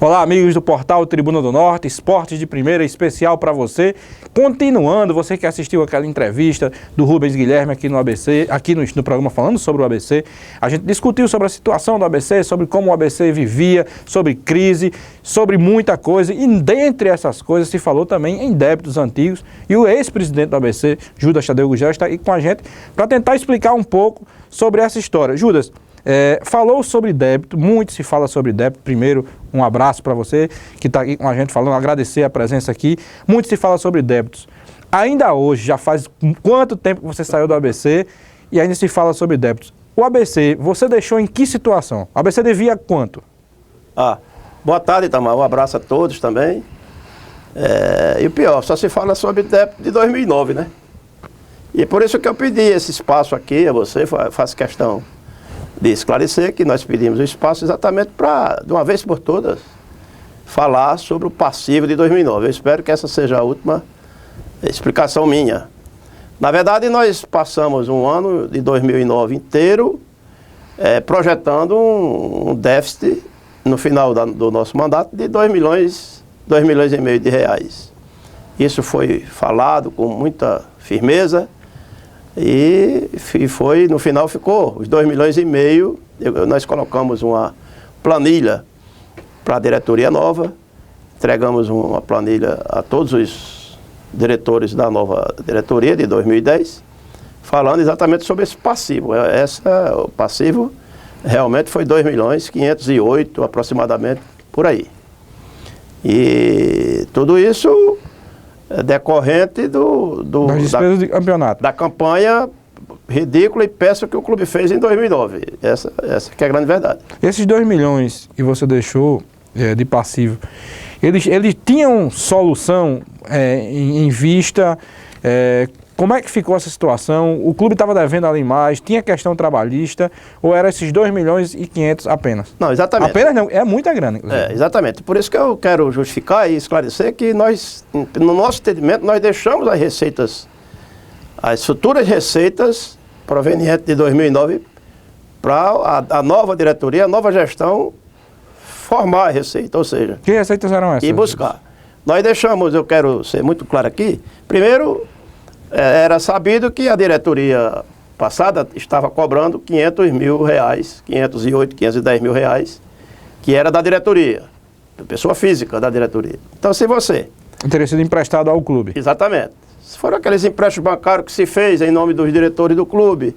Olá, amigos do portal Tribuna do Norte, esportes de primeira especial para você. Continuando, você que assistiu aquela entrevista do Rubens Guilherme aqui no ABC, aqui no programa falando sobre o ABC, a gente discutiu sobre a situação do ABC, sobre como o ABC vivia, sobre crise, sobre muita coisa, e dentre essas coisas se falou também em débitos antigos, e o ex-presidente do ABC, Judas Tadeu Gugel, está aqui com a gente para tentar explicar um pouco sobre essa história. Judas, falou sobre débito, muito se fala sobre débito. Primeiro, um abraço para você que está aqui com a gente falando, agradecer a presença aqui. Muito se fala sobre débitos. Ainda hoje, já faz quanto tempo que você saiu do ABC e ainda se fala sobre débitos? O ABC, você deixou em que situação? O ABC devia quanto? Boa tarde, Itamar. Um abraço a todos também. E o pior, só se fala sobre débito de 2009, né? E por isso que eu pedi esse espaço aqui a você, faço questão de esclarecer que nós pedimos o espaço exatamente para, de uma vez por todas, falar sobre o passivo de 2009. Eu espero que essa seja a última explicação minha. Na verdade, nós passamos um ano de 2009 inteiro projetando um déficit no final do nosso mandato de 2 milhões e meio de reais. Isso foi falado com muita firmeza. E foi, no final ficou os 2 milhões e meio. Nós colocamos uma planilha para a diretoria nova, entregamos uma planilha a todos os diretores da nova diretoria de 2010, falando exatamente sobre esse passivo. O passivo realmente foi 2 milhões 508 aproximadamente, por aí. E tudo isso decorrente das despesas de campeonato, da campanha ridícula e péssima que o clube fez em 2009. Essa que é a grande verdade. Esses 2 milhões que você deixou de passivo, eles tinham solução em vista? Como é que ficou essa situação? O clube estava devendo ali mais, tinha questão trabalhista, ou era esses 2 milhões e 500 apenas? Não, exatamente. Apenas não, é muita grana. Exatamente. Por isso que eu quero justificar e esclarecer que nós, no nosso entendimento, nós deixamos as receitas, as futuras receitas provenientes de 2009 para a nova diretoria, a nova gestão formar a receita, ou seja... Que receitas eram essas? E buscar. Nós deixamos, eu quero ser muito claro aqui, primeiro... Era sabido que a diretoria passada estava cobrando 500 mil reais, 508, 510 mil reais, que era da diretoria, pessoa física da diretoria. Então, se você... Teria sido emprestado ao clube. Exatamente. Se foram aqueles empréstimos bancários que se fez em nome dos diretores do clube,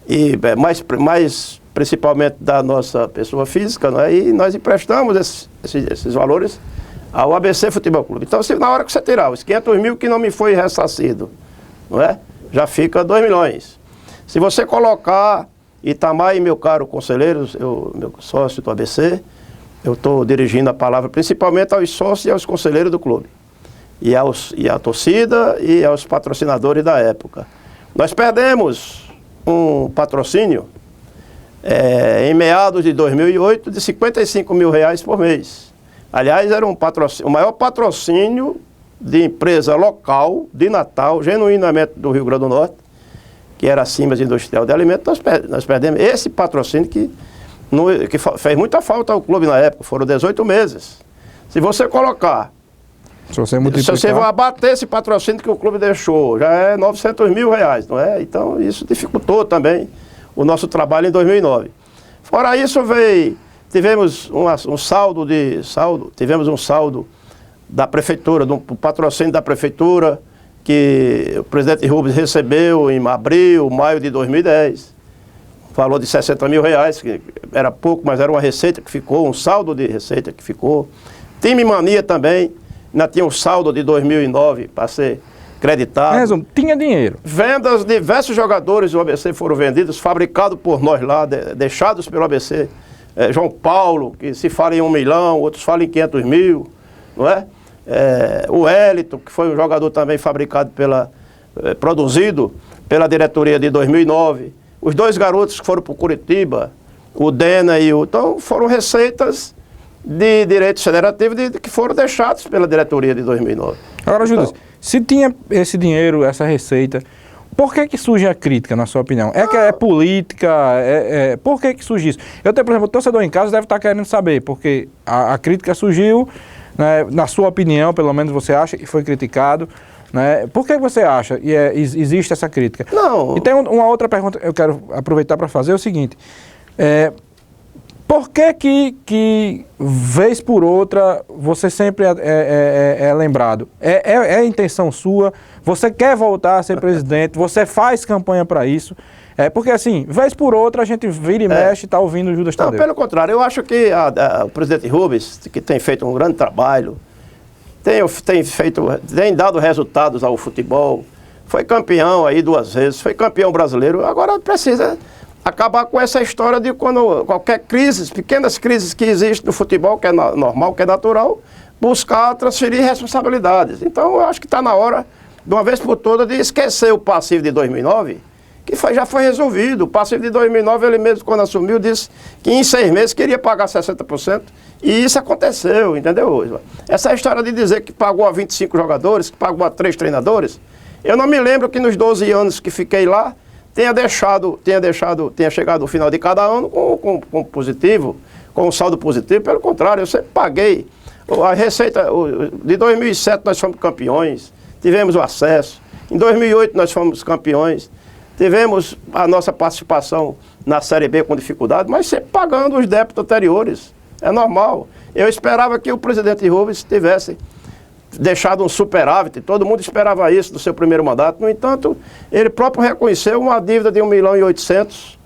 e mais principalmente da nossa pessoa física, não é? E nós emprestamos esses valores ao ABC Futebol Clube. Então, na hora que você tirar os 500 mil que não me foi ressarcido, não é? Já fica 2 milhões. Se você colocar Itamar e meu caro conselheiros, meu sócio do ABC, eu estou dirigindo a palavra principalmente aos sócios e aos conselheiros do clube. E à torcida e aos patrocinadores da época. Nós perdemos um patrocínio em meados de 2008 de 55 mil reais por mês. Aliás, era o maior patrocínio de empresa local de Natal, genuinamente do Rio Grande do Norte, que era a Simas Industrial de Alimentos. Nós perdemos esse patrocínio que fez muita falta ao clube na época, foram 18 meses. Se você colocar, se você abater esse patrocínio que o clube deixou, já é 900 mil reais, não é? Então isso dificultou também o nosso trabalho em 2009. Fora isso tivemos um saldo da prefeitura, do patrocínio da prefeitura, que o presidente Rubens recebeu em abril, maio de 2010. Valor de 60 mil reais, que era pouco, mas era uma receita que ficou, um saldo de receita que ficou. Time Mania também, ainda tinha um saldo de 2009 para ser creditado. Resumo, tinha dinheiro. Vendas, diversos jogadores do ABC foram vendidos, fabricados por nós lá, deixados pelo ABC. João Paulo, que se fala em 1 milhão, outros falam em 500 mil, não é? O Wellington, que foi um jogador também fabricado produzido pela diretoria de 2009. Os 2 garotos que foram para o Curitiba, o Dena e o... Então, foram receitas de direitos federativos que foram deixados pela diretoria de 2009. Agora, Judas, se tinha esse dinheiro, essa receita, Por que surge a crítica, na sua opinião? É que é política? Por que surge isso? Eu tenho, por exemplo, o torcedor em casa deve estar querendo saber, porque a crítica surgiu, né, na sua opinião, pelo menos você acha que foi criticado, né? Por que você acha e existe essa crítica? Não. E tem uma outra pergunta que eu quero aproveitar para fazer, é o seguinte, por que vez por outra você sempre é lembrado? É a intenção sua? Você quer voltar a ser presidente? Você faz campanha para isso? Porque assim, vez por outra a gente vira e mexe e está ouvindo o Judas Tadeu. Não, pelo contrário, eu acho que o presidente Rubens, que tem feito um grande trabalho, tem dado resultados ao futebol, foi campeão aí 2 vezes, foi campeão brasileiro, agora precisa acabar com essa história de quando qualquer crise, pequenas crises que existem no futebol, que é normal, que é natural, buscar transferir responsabilidades. Então eu acho que está na hora, de uma vez por todas, de esquecer o passivo de 2009, que já foi resolvido. O passivo de 2009, ele mesmo, quando assumiu, disse que em 6 meses queria pagar 60%, e isso aconteceu, entendeu? Essa história de dizer que pagou a 25 jogadores, que pagou a 3 treinadores, eu não me lembro que nos 12 anos que fiquei lá, tenha chegado no final de cada ano com positivo, com um saldo positivo. Pelo contrário, eu sempre paguei. A receita, de 2007 nós fomos campeões, tivemos o acesso. Em 2008 nós fomos campeões, tivemos a nossa participação na Série B com dificuldade, mas sempre pagando os débitos anteriores. É normal. Eu esperava que o presidente Rubens tivesse deixado um superávit, todo mundo esperava isso do seu primeiro mandato. No entanto, ele próprio reconheceu uma dívida de 1.800.000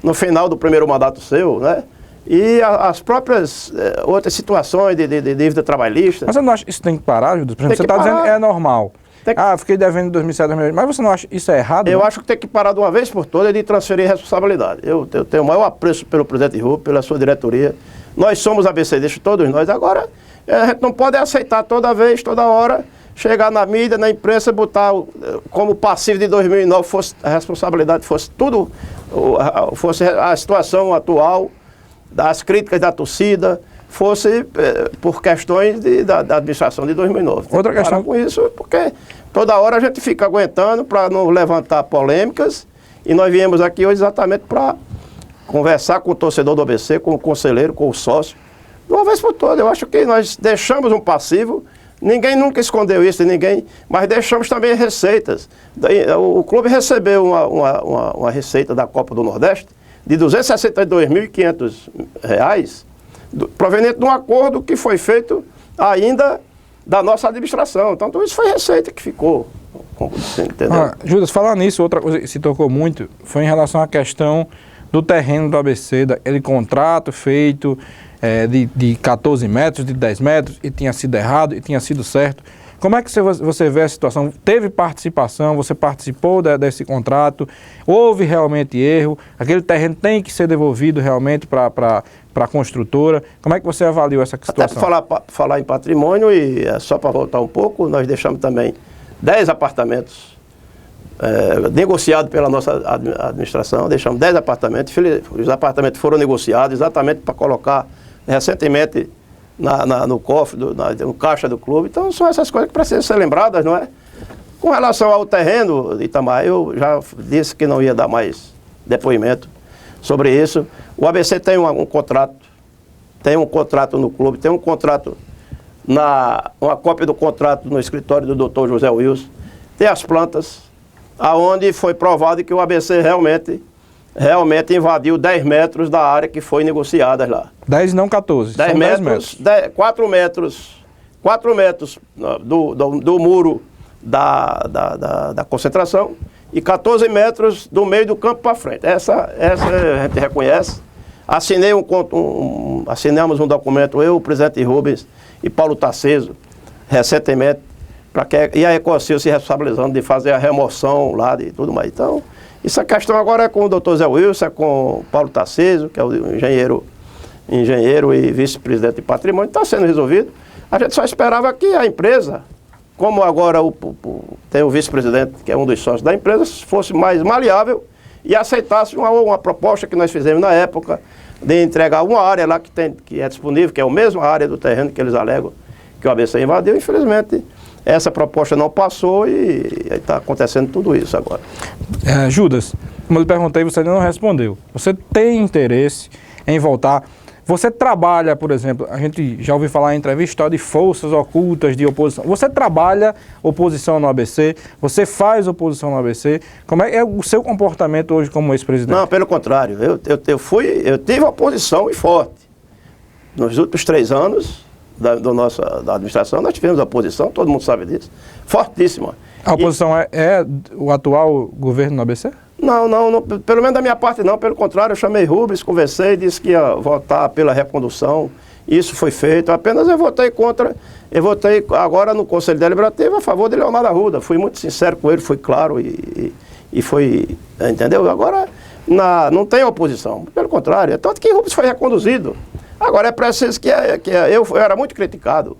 no final do primeiro mandato seu, né? E as próprias outras situações de dívida trabalhista. Mas você não acha que isso tem que parar, Judas? Por exemplo, você está dizendo que é normal. Fiquei devendo em 2007, 2008, mas você não acha isso errado? Eu acho que tem que parar de uma vez por todas de transferir responsabilidade. Eu tenho o maior apreço pelo presidente Rubens, pela sua diretoria. Nós somos ABCDistas, todos nós. Agora, a gente não pode aceitar toda vez, toda hora, chegar na mídia, na imprensa, botar como passivo de 2009, a responsabilidade fosse tudo, fosse a situação atual, das críticas da torcida, fosse por questões da administração de 2009. Outra questão com isso, porque toda hora a gente fica aguentando para não levantar polêmicas, e nós viemos aqui hoje exatamente para conversar com o torcedor do ABC, com o conselheiro, com o sócio, de uma vez por todas. Eu acho que nós deixamos um passivo, ninguém nunca escondeu isso de ninguém, mas deixamos também receitas. O clube recebeu uma receita da Copa do Nordeste de R$ 262.500, proveniente de um acordo que foi feito ainda da nossa administração. Então, tudo isso foi receita que ficou. Entendeu? Judas, falar nisso, outra coisa que se tocou muito foi em relação à questão do terreno do ABC, daquele contrato feito de 14 metros, de 10 metros, e tinha sido errado, e tinha sido certo. Como é que você vê a situação? Teve participação, você participou desse contrato, houve realmente erro, aquele terreno tem que ser devolvido realmente para a construtora. Como é que você avaliou essa situação? Até para falar em patrimônio, e só para voltar um pouco, nós deixamos também 10 apartamentos negociados pela nossa administração, deixamos 10 apartamentos, os apartamentos foram negociados exatamente para colocar recentemente no cofre, no caixa do clube. Então são essas coisas que precisam ser lembradas, não é? Com relação ao terreno, Itamar, eu já disse que não ia dar mais depoimento sobre isso. O ABC tem um contrato no clube, tem um contrato, uma cópia do contrato no escritório do Dr. José Wilson, tem as plantas, aonde foi provado que o ABC realmente invadiu 10 metros da área que foi negociada lá. 10 não 14, 10 metros, 4 metros do muro da concentração e 14 metros do meio do campo para frente. Essa a gente reconhece. Assinamos um documento, eu, o presidente Rubens e Paulo Tarcísio, recentemente, e a Ecocil se responsabilizando de fazer a remoção lá de tudo mais. Então, essa questão agora é com o Dr. Zé Wilson, é com o Paulo Tarcísio, que é o engenheiro e vice-presidente de patrimônio, está sendo resolvido. A gente só esperava que a empresa, como agora tem o vice-presidente, que é um dos sócios da empresa, fosse mais maleável e aceitasse uma proposta que nós fizemos na época de entregar uma área lá que é disponível, que é a mesma área do terreno que eles alegam que o ABC invadiu. Infelizmente, essa proposta não passou e está acontecendo tudo isso agora. Judas, como eu lhe perguntei, você ainda não respondeu. Você tem interesse em voltar? Você trabalha, por exemplo, a gente já ouviu falar em entrevista de forças ocultas de oposição. Você trabalha oposição no ABC? Você faz oposição no ABC? Como é o seu comportamento hoje como ex-presidente? Não, pelo contrário. Eu tive oposição e forte. Nos últimos 3 anos da administração, nós tivemos oposição, todo mundo sabe disso. Fortíssima. A oposição é o atual governo no ABC? Não, pelo menos da minha parte não, pelo contrário, eu chamei Rubens, conversei, disse que ia votar pela recondução, isso foi feito, apenas eu votei agora no Conselho Deliberativo a favor de Leonardo Arruda, fui muito sincero com ele, fui claro e foi, entendeu? Agora não tem oposição, pelo contrário, é tanto que Rubens foi reconduzido. Agora é preciso eu era muito criticado,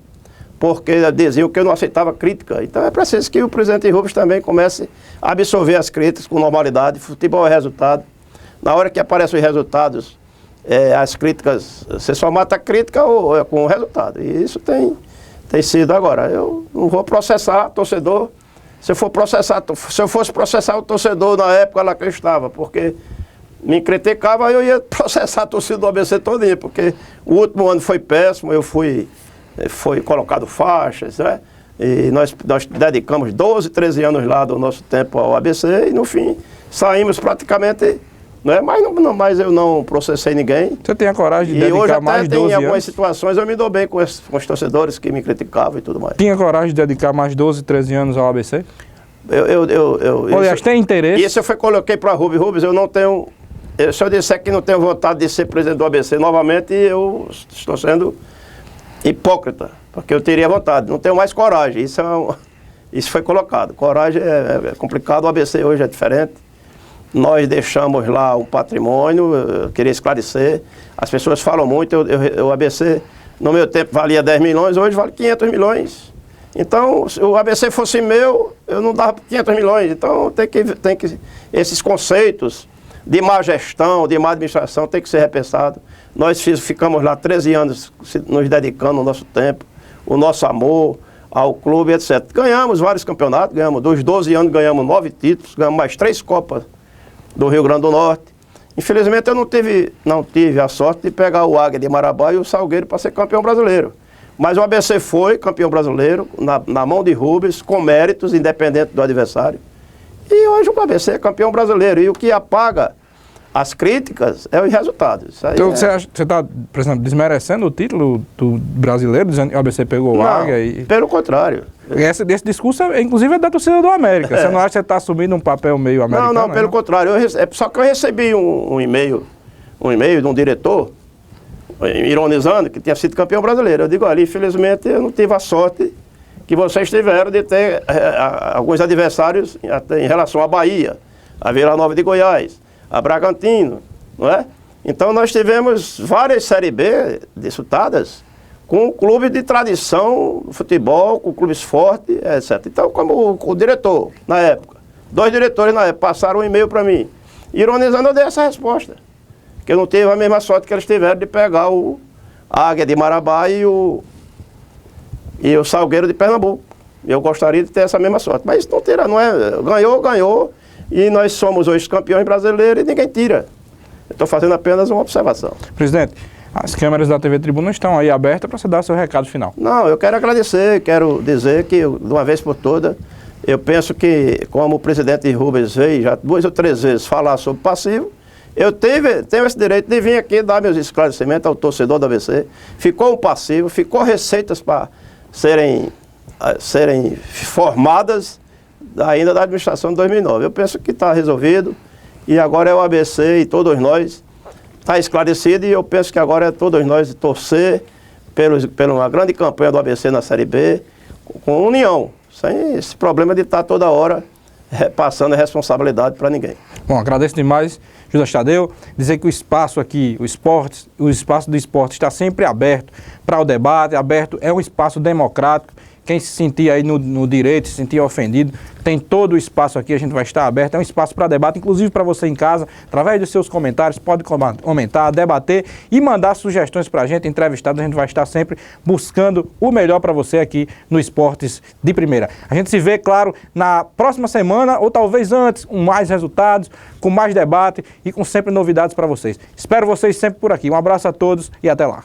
porque diziam que eu não aceitava crítica. Então é preciso que o presidente Rubens também comece a absorver as críticas com normalidade. Futebol é resultado. Na hora que aparecem os resultados, as críticas, você só mata a crítica com o resultado. E isso tem sido agora. Eu não vou processar torcedor. Se eu fosse processar o torcedor na época lá que eu estava, porque me criticava, eu ia processar a torcida do ABC todinha, porque o último ano foi péssimo, foi colocado faixas, né? E nós dedicamos 12, 13 anos lá do nosso tempo ao ABC e no fim saímos praticamente, né? Mas eu não processei ninguém. Você tem a coragem de dedicar mais de 12 anos? Em algumas situações eu me dou bem com os torcedores que me criticavam e tudo mais. Tinha coragem de dedicar mais 12, 13 anos ao ABC? Aliás, tem interesse? Isso eu coloquei para Rubens, eu não tenho... Se eu disser que não tenho vontade de ser presidente do ABC novamente, eu estou sendo hipócrita, porque eu teria vontade, não tenho mais coragem, isso foi colocado. Coragem é complicado, o ABC hoje é diferente, nós deixamos lá um patrimônio, eu queria esclarecer, as pessoas falam muito, o ABC no meu tempo valia 10 milhões, hoje vale 500 milhões. Então, se o ABC fosse meu, eu não dava 500 milhões, então tem que esses conceitos de má gestão, de má administração, tem que ser repensado. Nós ficamos lá 13 anos nos dedicando o nosso tempo, o nosso amor ao clube, etc. Ganhamos vários campeonatos, dos 12 anos ganhamos 9 títulos, ganhamos mais 3 Copas do Rio Grande do Norte. Infelizmente eu não tive a sorte de pegar o Águia de Marabá e o Salgueiro para ser campeão brasileiro. Mas o ABC foi campeão brasileiro, na mão de Rubens, com méritos, independente do adversário. E hoje o ABC é campeão brasileiro. E o que apaga as críticas é os resultados. Então você está, por exemplo, desmerecendo o título do brasileiro, dizendo que o ABC pegou o Águia? Pelo contrário. Esse discurso, inclusive, é da torcida do América. Você não acha que você está assumindo um papel meio americano? Não, pelo contrário. Só que eu recebi um e-mail de um diretor, ironizando, que tinha sido campeão brasileiro. Eu digo, ali, infelizmente, eu não tive a sorte que vocês tiveram de ter alguns adversários em relação à Bahia, a Vila Nova de Goiás, a Bragantino, não é? Então nós tivemos várias Série B disputadas com clubes de tradição do futebol, com clubes fortes, etc. Então, como o diretor, na época, 2 diretores na época, passaram um e-mail para mim, ironizando, eu dei essa resposta, que eu não tive a mesma sorte que eles tiveram de pegar o Águia de Marabá e o Salgueiro de Pernambuco. Eu gostaria de ter essa mesma sorte. Mas não tira, não é? Ganhou. E nós somos hoje campeões brasileiros e ninguém tira. Eu estou fazendo apenas uma observação. Presidente, as câmeras da TV Tribuna estão aí abertas para você dar seu recado final. Não, eu quero agradecer, quero dizer que, de uma vez por todas, eu penso que, como o presidente Rubens veio já 2 ou 3 vezes falar sobre passivo, eu tenho esse direito de vir aqui dar meus esclarecimentos ao torcedor do ABC. Ficou um passivo, ficou receitas para serem formadas ainda da administração de 2009. Eu penso que está resolvido e agora é o ABC e todos nós, está esclarecido e eu penso que agora é todos nós torcer pela uma grande campanha do ABC na Série B, com união, sem esse problema de estar toda hora passando a responsabilidade para ninguém. Bom, agradeço demais, Judas Tadeu, dizer que o espaço aqui, o espaço do esporte está sempre aberto para o debate, é um espaço democrático Quem se sentir aí no direito, se sentir ofendido, tem todo o espaço aqui, a gente vai estar aberto. É um espaço para debate, inclusive para você em casa, através dos seus comentários, pode comentar, debater e mandar sugestões para a gente, entrevistados. A gente vai estar sempre buscando o melhor para você aqui no Esportes de Primeira. A gente se vê, claro, na próxima semana ou talvez antes, com mais resultados, com mais debate e com sempre novidades para vocês. Espero vocês sempre por aqui. Um abraço a todos e até lá.